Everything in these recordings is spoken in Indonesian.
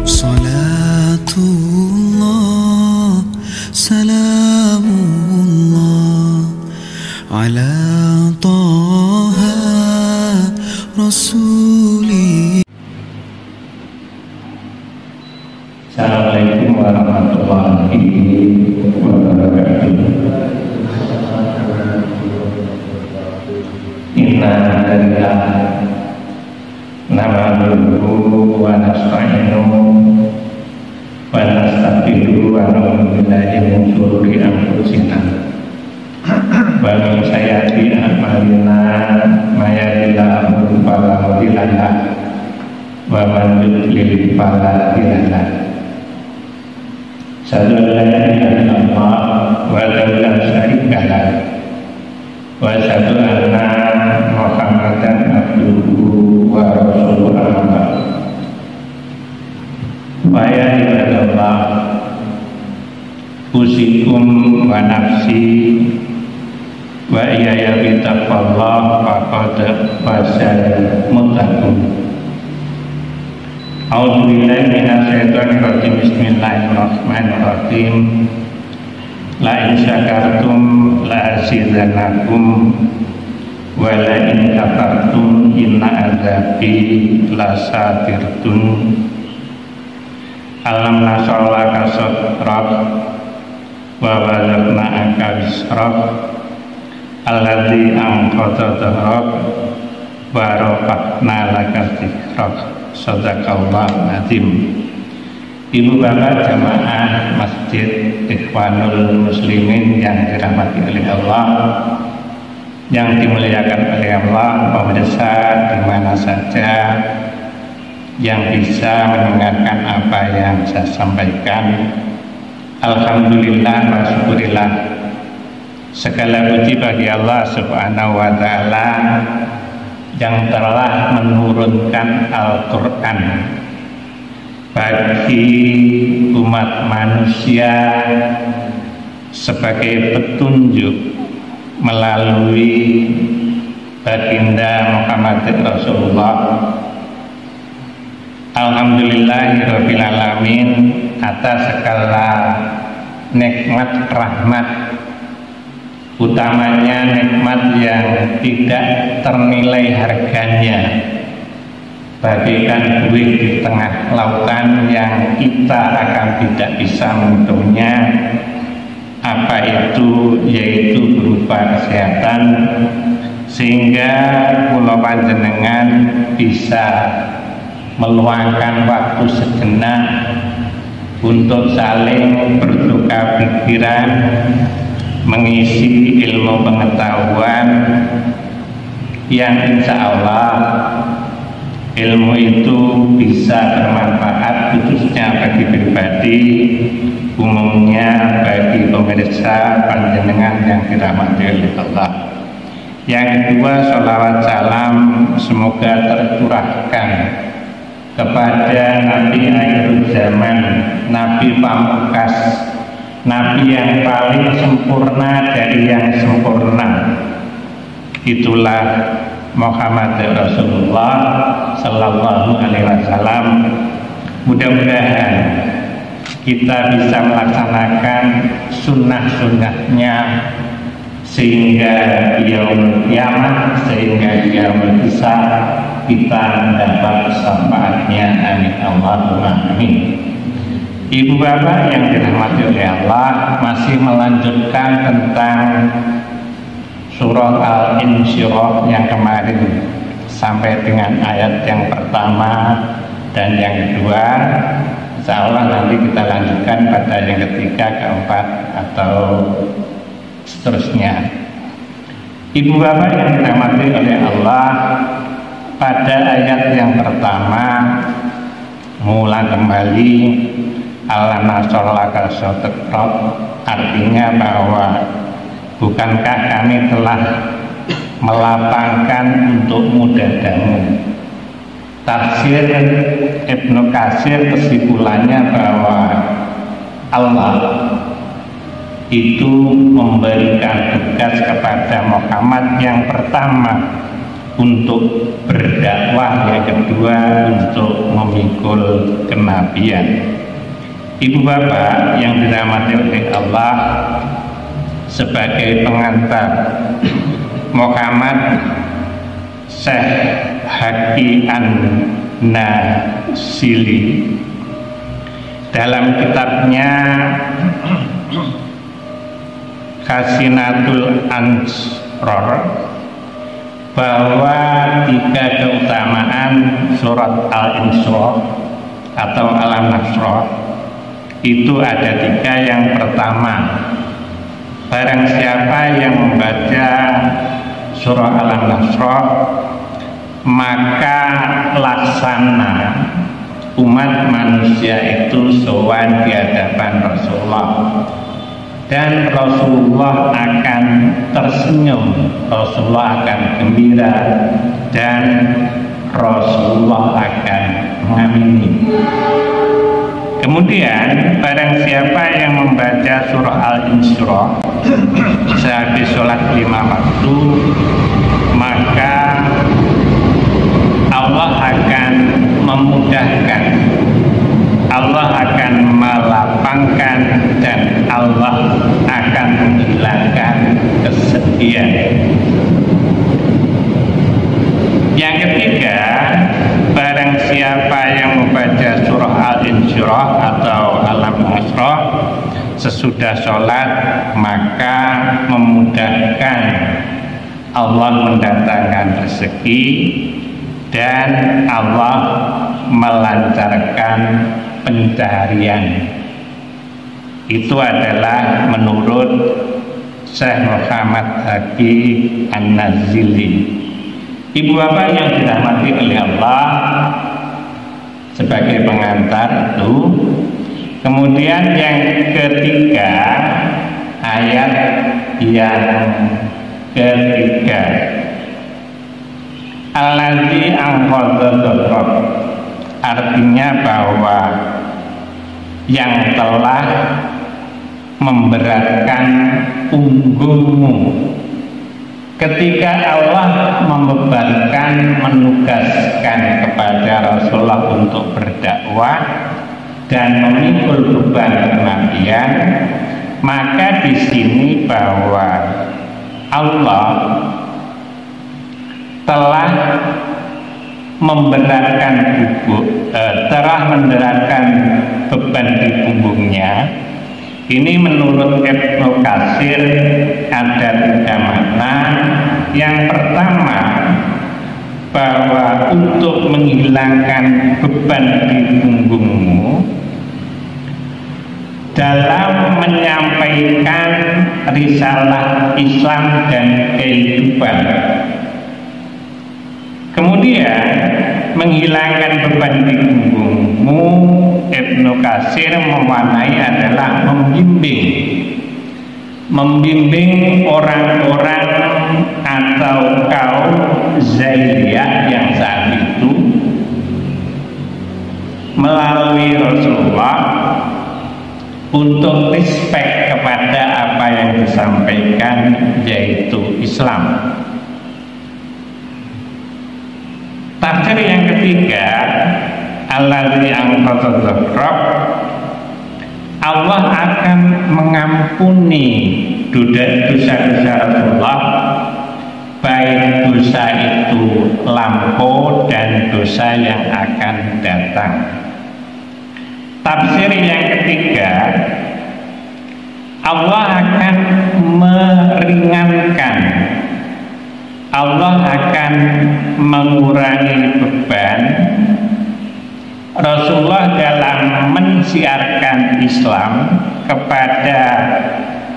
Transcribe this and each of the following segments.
Salatullah, salamullah ala Taha Rasuli. Assalamualaikum warahmatullahi wabarakatuh. Inna lillahi nahmaduhu wa nasta'inuhu wa nastaghfiruhu wa na'udzu billahi min shururi anfusina wa min sayyiati a'malina may yahdihillahu fala mudilla lahu wa man yudlil fala hadiya lahu. Asyhadu an la ilaha illallah wahdahu la syarika lahu wa asyhadu anna Muhammadan abduhu wa rasuluhu amma ba'd. Wa ya ibadallah, usikum wa nafsi wa iyaya bitaqwallah faqad fasal muttaqun. A'udzu billahi minasyaitonir rajim. Bismillahirrahmanirrahim. La in syakartum la azidannakum wa la in kafartum inna adzabi lasatirtun. Alam nasallaka sadrak wa wada'na anka wisrak alladzi anqadha dhahrak wa rafa'na laka dzikrak. Shadaqallahu azim. Ibu bapak jamaah Masjid Ikhwanul Muslimin yang dirahmati oleh Allah, yang dimuliakan oleh Allah, pemirsa di mana saja yang bisa mendengarkan apa yang saya sampaikan, alhamdulillah wa syukurillah, segala puji bagi Allah Subhanahu wa ta'ala yang telah menurunkan Al-Quran bagi umat manusia sebagai petunjuk melalui baginda Muhammad Rasulullah. Alhamdulillahirabbil alamin atas segala nikmat rahmat, utamanya nikmat yang tidak ternilai harganya, bagaikan buih di tengah lautan yang kita akan tidak bisa menghitungnya. Apa itu? Yaitu berupa kesehatan, sehingga pulau panjenengan bisa meluangkan waktu sejenak untuk saling bertukar pikiran, mengisi ilmu pengetahuan yang insya Allah ilmu itu bisa bermanfaat khususnya bagi pribadi, umumnya bagi pemirsa panjenengan yang dirahmati oleh Allah. Yang kedua, sholawat salam semoga tercurahkan kepada Nabi akhir zaman, Nabi pamungkas, Nabi yang paling sempurna dari yang sempurna. Itulah Muhammad Rasulullah Sallallahu Alaihi Wasallam. Mudah-mudahan kita bisa melaksanakan sunnah-sunnahnya sehingga yaumul kiamat, sehingga yaumul hisab kita mendapat syafaatnya. Amin Allahumma amin. Ibu bapak yang dirahmati oleh Allah, masih melanjutkan tentang surah Al-Insyirah yang kemarin sampai dengan ayat yang pertama dan yang kedua. Insya Allah nanti kita lanjutkan pada yang ketiga, keempat atau seterusnya. Ibu bapak yang dirahmati oleh Allah, pada ayat yang pertama mengulang kembali Allah nasallaka sadrak, artinya bahwa bukankah kami telah melapangkan untukmu dadamu. Tafsir Ibnu Katsir kesimpulannya bahwa Allah itu memberikan tugas kepada Muhammad yang pertama untuk berdakwah, yang kedua untuk memikul kenabian. Ibu bapak yang dirahmati oleh Allah, sebagai pengantar Muhammad Syekh Haki An-Nazili dalam kitabnya Khasinatul Ansror bahwa 3 keutamaan surat Al-Insra atau Al-Nasr itu ada 3. Yang pertama, barang siapa yang membaca surah Al-Nasr, maka laksana umat manusia itu sowan di hadapan Rasulullah, dan Rasulullah akan tersenyum, Rasulullah akan gembira, dan Rasulullah akan mengamini. Kemudian barang siapa yang membaca surah Al-Insra sehabis sholat 5 waktu, maka Allah akan memudahkan, Allah akan melapangkan, dan Allah akan menghilangkan kesedihan. Yang ketiga, barang siapa yang membaca surah Al-Insra atau Al-Nasr sesudah sholat, maka memudahkan, Allah mendatangkan rezeki, dan Allah melancarkan pencaharian. Itu adalah menurut Syekh Muhammad Haki An-Nazili. Ibu bapak yang dirahmati oleh Allah, sebagai pengantar itu. Kemudian yang ketiga, ayat yang ketiga, Allazi anqadha dhahrak, artinya bahwa yang telah memberatkan punggungmu. Ketika Allah membebankan, menugaskan kepada Rasulullah untuk berdakwah dan memikul beban kenabian, maka di sini bahwa Allah telah memberatkan telah menberatkan beban di punggungnya. Ini menurut Ibnu Katsir ada 3 makna. Yang pertama, bahwa untuk menghilangkan beban di punggungmu dalam menyampaikan risalah Islam dan kehidupan. Kemudian menghilangkan beban di punggungmu, Ibnu Katsir memaknai adalah membimbing orang-orang atau kaum Zaidiyah yang saat itu melalui Rasulullah untuk respect kepada apa yang disampaikan, yaitu Islam. Tafsir yang ketiga, Allazi anqadha dhahrak, Allah akan mengampuni dosa-dosa Rasulullah, baik dosa itu lampau dan dosa yang akan datang. Tafsir yang ketiga, Allah akan meringankan, Allah akan mengurangi beban Rasulullah dalam mensiarkan Islam kepada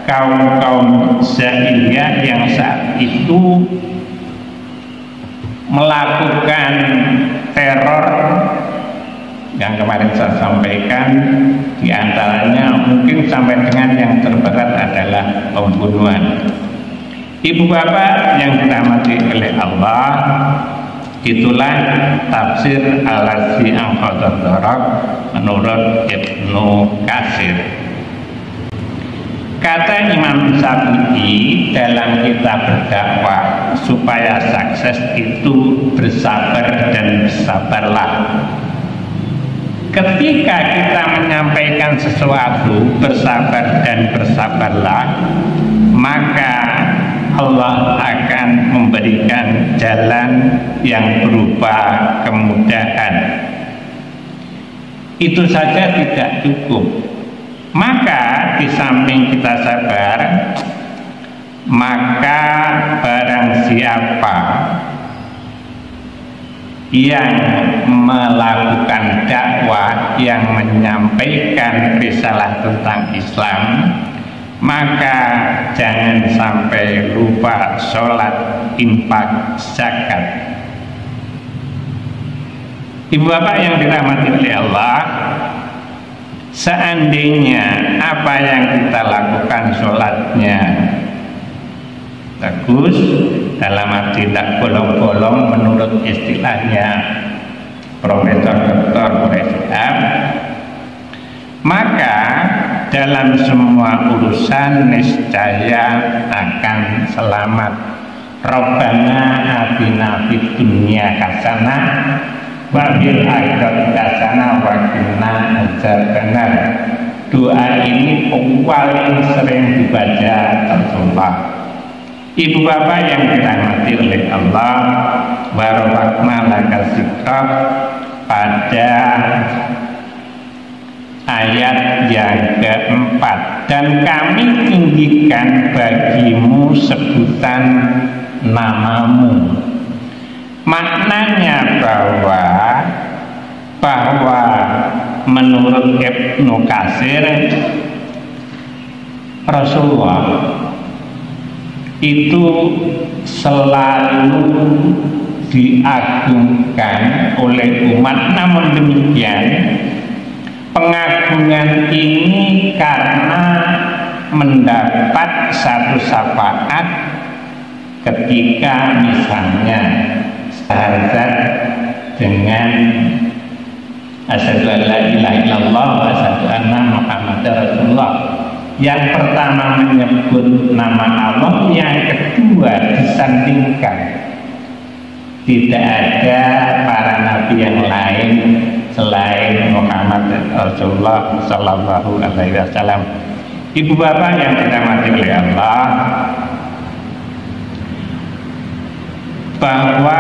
kaum-kaum Zaidiyah yang saat itu melakukan teror yang kemarin saya sampaikan. Diantaranya mungkin sampai dengan yang terberat adalah pembunuhan. Ibu bapak yang dirahmati oleh Allah, itulah tafsir Allazi anqadha dhahrak menurut Ibnu Katsir. Kata Imam Syafi'i dalam kitab berdakwah, supaya sukses itu bersabar dan bersabarlah. Ketika kita menyampaikan sesuatu, bersabar dan bersabarlah, maka Allah akan memberikan jalan yang berupa kemudahan. Itu saja tidak cukup. Maka di samping kita sabar, maka barang siapa yang melakukan dakwah, yang menyampaikan risalah tentang Islam, maka jangan sampai lupa sholat, infak, zakat. Ibu bapak yang dirahmati oleh Allah, seandainya apa yang kita lakukan sholatnya bagus, dalam arti tak bolong-bolong menurut istilahnya Profesor Dr. Muresyab, maka dalam semua urusan niscaya akan selamat. Rabbana atina fid dunya hasanah wa fil akhirati hasanah wa qina adzabannar. Doa ini paling sering dibaca Rasulullah. Ibu bapak yang dirahmati oleh Allah, warahmatna laka zikrak, pada ayat yang keempat, dan kami tinggikan bagimu sebutan namamu. Maknanya bahwa menurut Ibnu Katsir, Rasulullah itu selalu diagungkan oleh umat. Namun demikian, pengagungan ini karena mendapat satu syafaat ketika misalnya syahadat dengan asyhadu an la ilaha illallah wa asyhadu anna muhammadar rasulullah. Yang pertama menyebut nama Allah, yang kedua disandingkan. Tidak ada para nabi yang lain selain Muhammad Rasulullah Sallallahu Alaihi Wasallam. Ibu bapak yang dirahmati oleh Allah, bahwa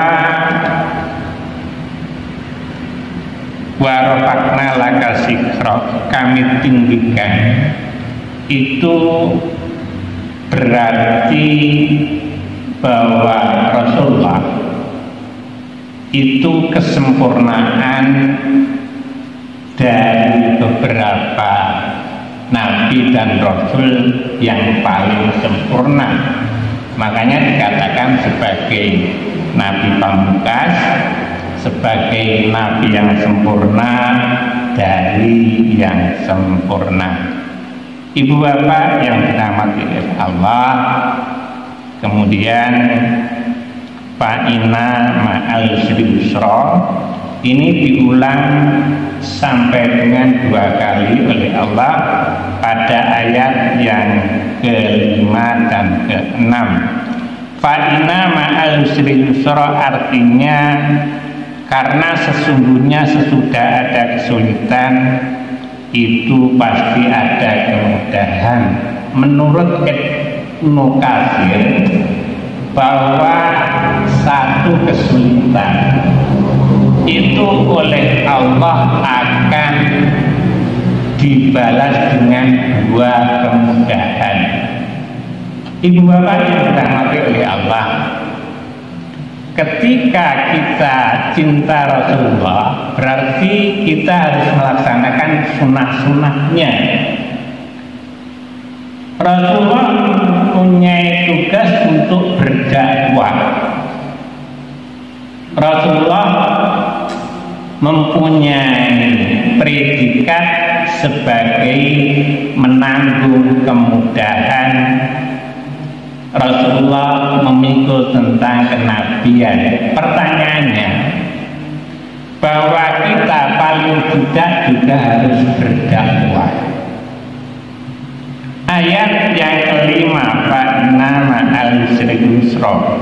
warofakna laka zikrak, kami tinggikan, itu berarti bahwa Rasulullah itu kesempurnaan dari beberapa nabi dan rasul yang paling sempurna. Makanya dikatakan sebagai nabi pamungkas, sebagai nabi yang sempurna dari yang sempurna. Ibu bapak yang dirahmati Allah, kemudian fa'inna ma'al yusra ini diulang sampai dengan 2 kali oleh Allah pada ayat yang ke-5 dan ke-6. Fa'inna ma'al yusra artinya karena sesungguhnya sesudah ada kesulitan itu pasti ada kemudahan. Menurut Ibnu Katsir, bahwa satu kesulitan itu oleh Allah akan dibalas dengan 2 kemudahan. Ibu bapak yang dirahmati oleh Allah, ketika kita cinta Rasulullah, berarti kita harus melaksanakan sunnah-sunnahnya. Rasulullah mempunyai tugas untuk berdakwah. Rasulullah mempunyai predikat sebagai menanggung kemudahan. Rasulullah memikul tentang kenabian. Pertanyaannya, bahwa kita paling tidak juga harus berdakwah. Ayat yang kelima, fa'inna ma'al yusri yusra,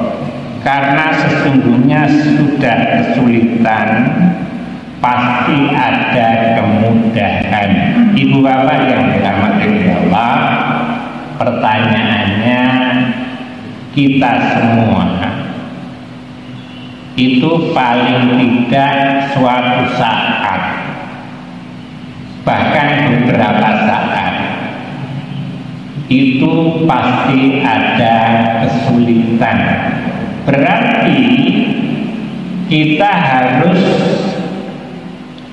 karena sesungguhnya sudah kesulitan pasti ada kemudahan. Ibu bapak yang dirahmati Allah, pertanyaannya, kita semua itu paling tidak suatu saat, bahkan beberapa saat, itu pasti ada kesulitan. Berarti kita harus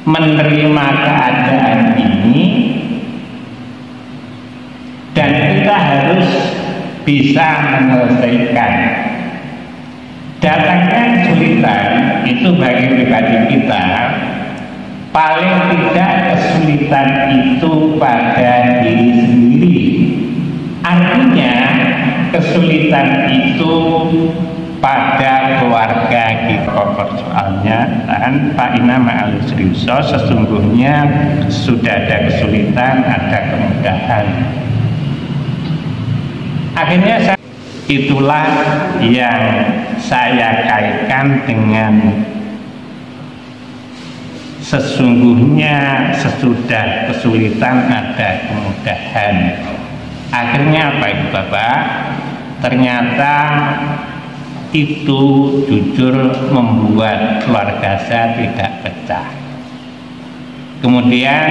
menerima keadaan ini dan kita harus bisa menyelesaikan. Datangnya kesulitan itu bagi pribadi kita, paling tidak kesulitan itu pada diri sendiri. Artinya kesulitan itu pada keluarga kita. Soalnya dan fa'inna ma'al yusri yusra, sesungguhnya sudah ada kesulitan, ada kemudahan. Akhirnya itulah yang saya kaitkan dengan sesungguhnya sesudah kesulitan ada kemudahan. Akhirnya apa itu Bapak? Ternyata itu jujur membuat keluarga saya tidak pecah. Kemudian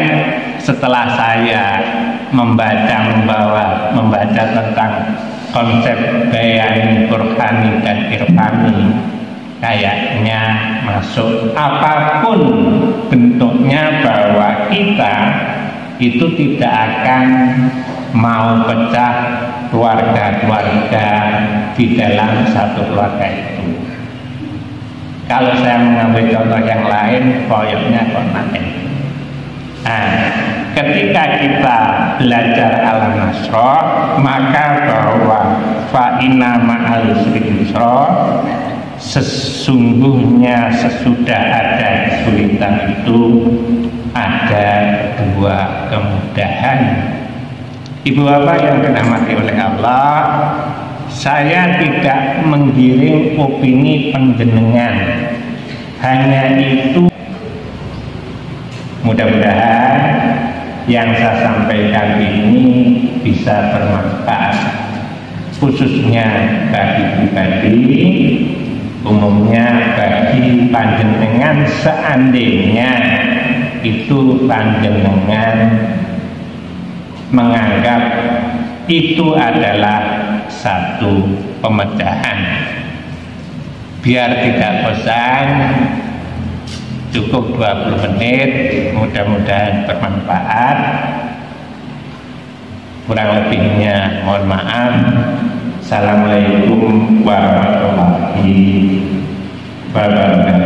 setelah saya membaca tentang konsep bayani, Qur'ani dan irfani, kayaknya masuk apapun bentuknya, bahwa kita itu tidak akan mau pecah keluarga-keluarga di dalam satu keluarga itu. Kalau saya mengambil contoh yang lain, koyoknya konaen. Nah, ketika kita belajar al-nasra, maka bahwa fa'inna ma'al yusri yusra, sesungguhnya sesudah ada kesulitan itu ada dua kemudahan. Ibu bapak yang dirahmati oleh Allah, saya tidak menggiring opini penjenengan, hanya itu. Mudah-mudahan yang saya sampaikan ini bisa bermanfaat, khususnya bagi pribadi, umumnya bagi panjenengan. Seandainya itu panjenengan menganggap itu adalah satu pemecahan, biar tidak bosan, cukup 20 menit, mudah-mudahan bermanfaat. Kurang lebihnya mohon maaf. Assalamualaikum warahmatullahi wabarakatuh.